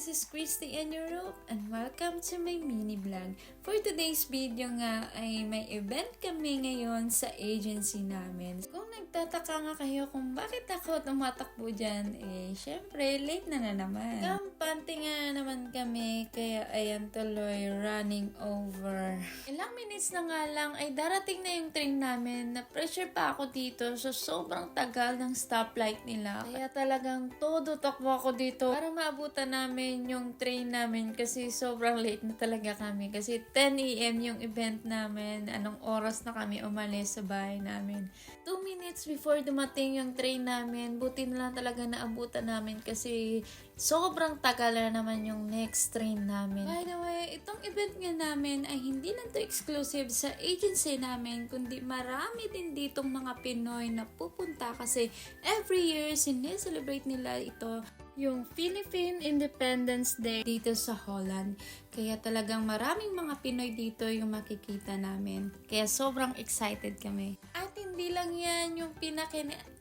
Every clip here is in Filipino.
this is Christy and Europe and welcome to my mini vlog. For today's video nga ay may event kami ngayon sa agency namin. Kung nagtataka nga kayo kung bakit ako tumatakbo dyan, syempre late na naman. Kampante nga naman kami kaya ayan tuloy running over. Ilang minutes na nga lang ay darating na yung train namin. Na-pressure pa ako dito so sobrang tagal ng stoplight nila. Kaya talagang todo takbo ako dito para maabutan namin yung train namin kasi sobrang late na talaga kami. Kasi 10 AM yung event namin. Anong oras na kami umalis sa bahay namin. 2 minutes before dumating yung train namin, buti na lang talaga naabutan namin kasi sobrang tagal na naman yung next train namin. By the way, itong event nga namin ay hindi lang to exclusive sa agency namin, kundi marami din ditong mga Pinoy na pupunta kasi every year sineselebrate nila ito yung Philippine Independence Day dito sa Holland. Kaya talagang maraming mga Pinoy dito yung makikita namin. Kaya sobrang excited kami. At hindi lang yan yung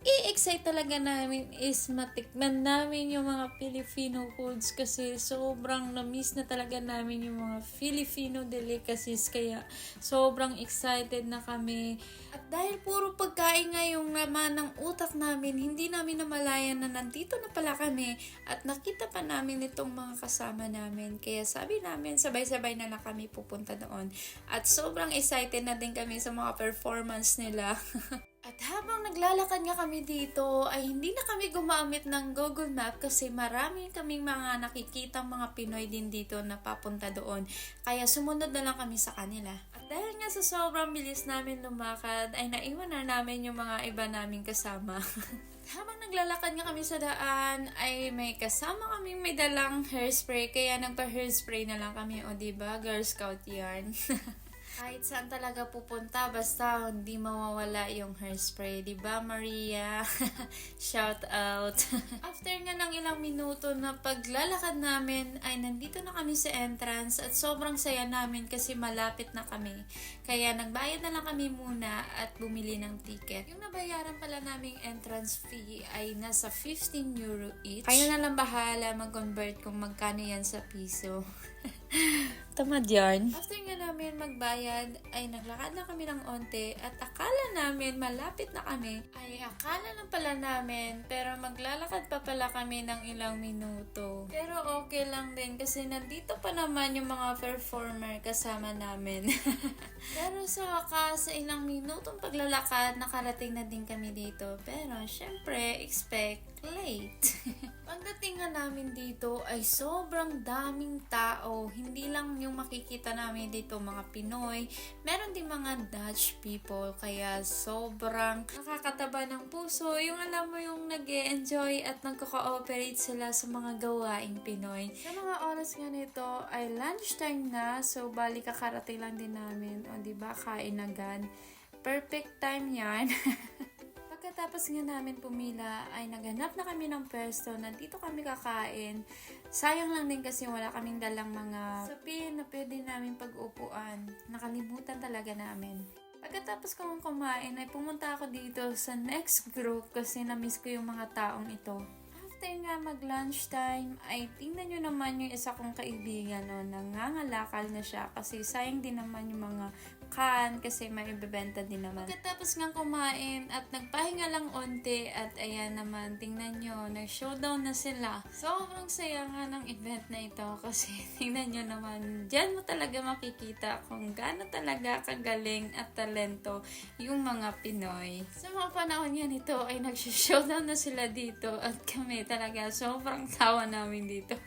i-excite talaga namin is matikman namin yung mga Filipino foods kasi sobrang na-miss na talaga namin yung mga Filipino delicacies kaya sobrang excited na kami. At dahil puro pagkain nga yung laman ng utak namin, hindi namin namalayan na nandito na pala kami at nakita pa namin itong mga kasama namin. Kaya sabi namin, sabay-sabay na lang kami pupunta doon. At sobrang excited na din kami sa mga performance nila. At habang naglalakad nga kami dito, ay hindi na kami gumamit ng Google Map kasi marami kaming mga nakikitang mga Pinoy din dito na papunta doon. Kaya sumunod na lang kami sa kanila. At dahil nga sa sobrang bilis namin lumakad, ay naiwan na namin yung mga iba naming kasama. Habang naglalakad nga kami sa daan, ay may kasama kaming may dalang hairspray. Kaya nagpa-hairspray na lang kami. O diba, Girl Scout yarn. Kahit saan talaga pupunta, basta hindi mawawala yung hairspray. Diba, Maria? Shout out. After nga ng ilang minuto na paglalakad namin, ay nandito na kami sa entrance at sobrang saya namin kasi malapit na kami. Kaya nagbayad na lang kami muna at bumili ng ticket. Yung nabayaran pala naming entrance fee ay nasa 15 euro each. Kayo na lang bahala mag-convert kung magkano yan sa piso. Tamad yarn. After nga namin magbayad, ay naglakad na kami ng onte at akala namin malapit na kami. Ay akala lang pala namin pero maglalakad pa pala kami ng ilang minuto. Pero okay lang din kasi nandito pa naman yung mga performer kasama namin. Pero sa wakas, sa ilang minutong paglalakad, nakarating na din kami dito. Pero syempre, expect late. Pagdating nga namin dito ay sobrang daming tao. Hindi lang yung makikita namin dito mga Pinoy. Meron din mga Dutch people. Kaya sobrang nakakataba ng puso. Yung alam mo yung nag-e-enjoy at nagko-cooperate sila sa mga gawaing Pinoy. Sa mga oras nga nito ay lunchtime na. So bali kakarating lang din namin. O diba, kain agad. Perfect time yan. Pagkatapos nga namin pumila ay naghanap na kami ng pwesto. Nandito kami kakain. Sayang lang din kasi wala kaming dalang mga sapin na pwede namin pag-upuan. Nakalimutan talaga namin. Pagkatapos kong kumain ay pumunta ako dito sa next group kasi na-miss ko yung mga taong ito. After nga mag-lunchtime ay tingnan nyo naman yung isa kong kaibigan nangangalakal na siya kasi sayang din naman yung mga can kasi may ibebenta din naman. Pagkatapos nga kumain at nagpahinga lang onte at ayan naman, tingnan nyo, nag-showdown na sila. Sobrang saya nga ng event na ito kasi tingnan nyo naman, dyan mo talaga makikita kung gaano talaga kagaling at talento yung mga Pinoy. Sa mga panahon yan ito ay nag-showdown na sila dito at kami talaga sobrang tawa namin dito.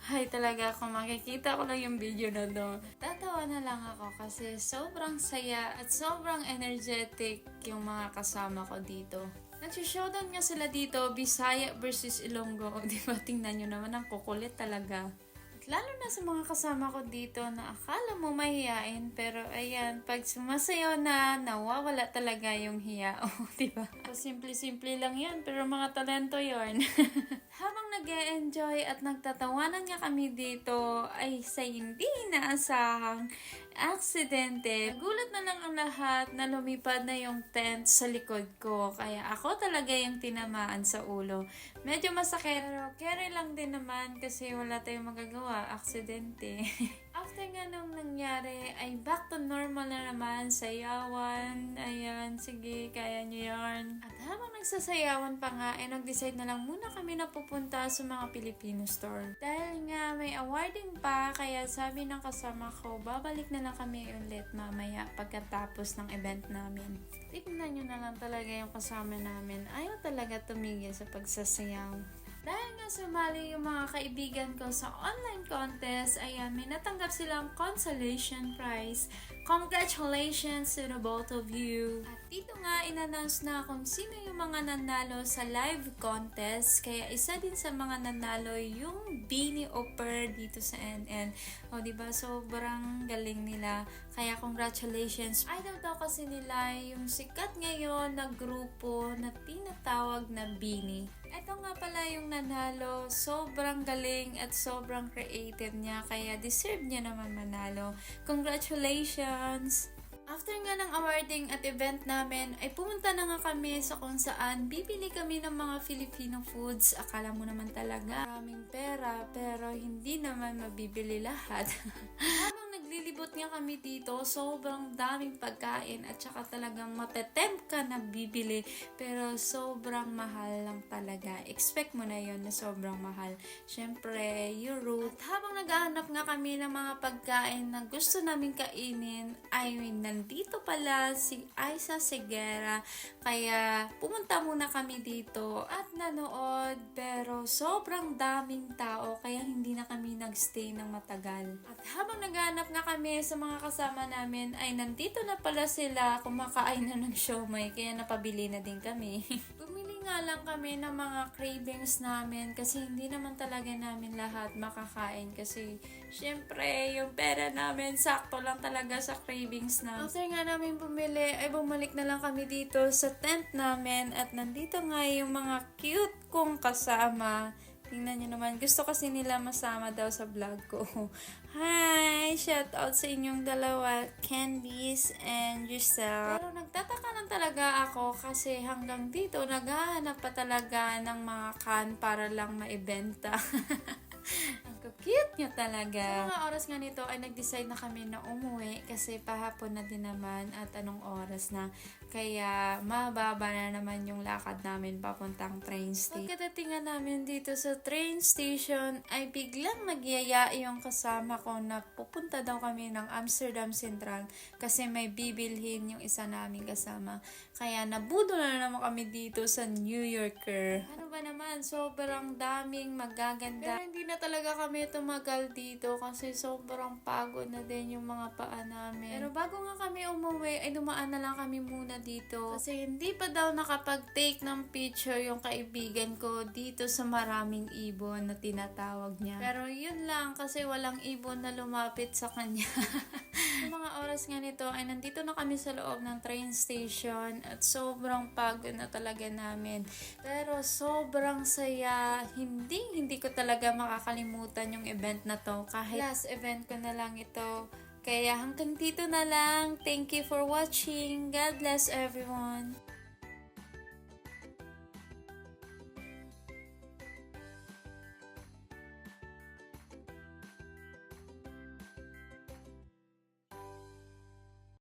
Ay talaga, kung makikita ko lang yung video na doon, tatawa na lang ako kasi sobrang saya at sobrang energetic yung mga kasama ko dito. Nag-showdown nga sila dito, Bisaya versus Ilonggo. O diba, tingnan nyo naman, ang kukulit talaga. Lalo na sa mga kasama ko dito na akala mo mahihain, pero ayan, pag sumasayaw na, nawawala talaga yung hiya. O, diba? Simple-simple lang yan, pero mga talento yarn. Habang nag-e-enjoy at nagtatawanan nga kami dito, ay sa hindi inaasahang aksidente. Nagulat na lang ang lahat na lumipad na yung tent sa likod ko. Kaya ako talaga yung tinamaan sa ulo. Medyo masakit, pero carry lang din naman kasi wala tayong magagawa, aksidente. After nga nung nangyari, ay back to normal na naman, sayawan, ayan, sige, kaya nyo yarn. At habang nagsasayawan pa nga, ay nag-decide na lang muna kami na pupunta sa mga Filipino store. Dahil nga may awarding pa, kaya sabi ng kasama ko, babalik na lang kami ulit mamaya pagkatapos ng event namin. Tignan nyo na lang talaga yung kasama namin, ayaw talaga tumigil sa pagsasayaw. Dahil nga sumali yung mga kaibigan ko sa online contest, ayan, may natanggap silang consolation prize. Congratulations to the both of you! At dito nga, in-announce na kung sino yung mga nanalo sa live contest. Kaya isa din sa mga nanalo yung Beanie Offer dito sa NN. O, diba? Sobrang galing nila. Kaya congratulations. Idol daw kasi nila yung sikat ngayon na grupo na tinatawag na Beanie. Ito nga pala yung nanalo, sobrang galing at sobrang creative niya, kaya deserve niya naman manalo. Congratulations! After nga ng awarding at event namin, ay pumunta na nga kami sa kung saan bibili kami ng mga Filipino foods. Akala mo naman talaga maraming pera, pero hindi naman mabibili lahat. Habang naglilibot nga kami dito, sobrang daming pagkain at saka talagang matetempt ka na bibili, pero sobrang mahal lang talaga. Expect mo na yon na sobrang mahal. Syempre, Euro. At habang naghahanap nga kami ng mga pagkain na gusto namin kainin, ay nandito pala si Aiza Segura. Kaya pumunta muna kami dito at nanood, pero sobrang daming tao kaya hindi na kami nagstay ng matagal. At habang naghahanap nga kami sa mga kasama namin, ay nandito na pala sila, kumakain na ng siomai, kaya napabili na din kami. Bumili nga lang kami ng mga cravings namin kasi hindi naman talaga namin lahat makakain kasi syempre yung pera namin sakto lang talaga sa cravings namin. After nga namin bumili, ay bumalik na lang kami dito sa tent namin at nandito nga yung mga cute kong kasama. Tingnan nyo naman. Gusto kasi nila masama daw sa vlog ko. Hi! Shout out sa inyong dalawa, Candice and Giselle. Pero nagtataka lang talaga ako kasi hanggang dito naghahanap pa talaga ng mga can para lang maibenta. Ang cute nyo talaga. Sa mga oras nga nito ay nag-decide na kami na umuwi kasi pahapon na din naman at anong oras na. Kaya mababa na naman yung lakad namin papuntang train station. Pagkadatingan namin dito sa train station ay biglang nagyaya yung kasama ko na pupunta daw kami ng Amsterdam Central kasi may bibilhin yung isa naming kasama. Kaya nabudol na naman kami dito sa New Yorker. Ano ba naman, sobrang daming magaganda. Pero hindi na talaga kami tumagal dito kasi sobrang pagod na din yung mga paa namin. Pero bago nga kami umuwi, ay dumaan na lang kami muna dito. Kasi hindi pa daw nakapag-take ng picture yung kaibigan ko dito sa maraming ibon na tinatawag niya. Pero yun lang kasi walang ibon na lumapit sa kanya. Sa mga oras nga nito ay nandito na kami sa loob ng train station at sobrang pagod na talaga namin. Pero sobrang saya. Hindi ko talaga makakalimutan yung event na to. Kahit last event ko na lang ito. Kaya hanggang dito na lang. Thank you for watching. God bless everyone.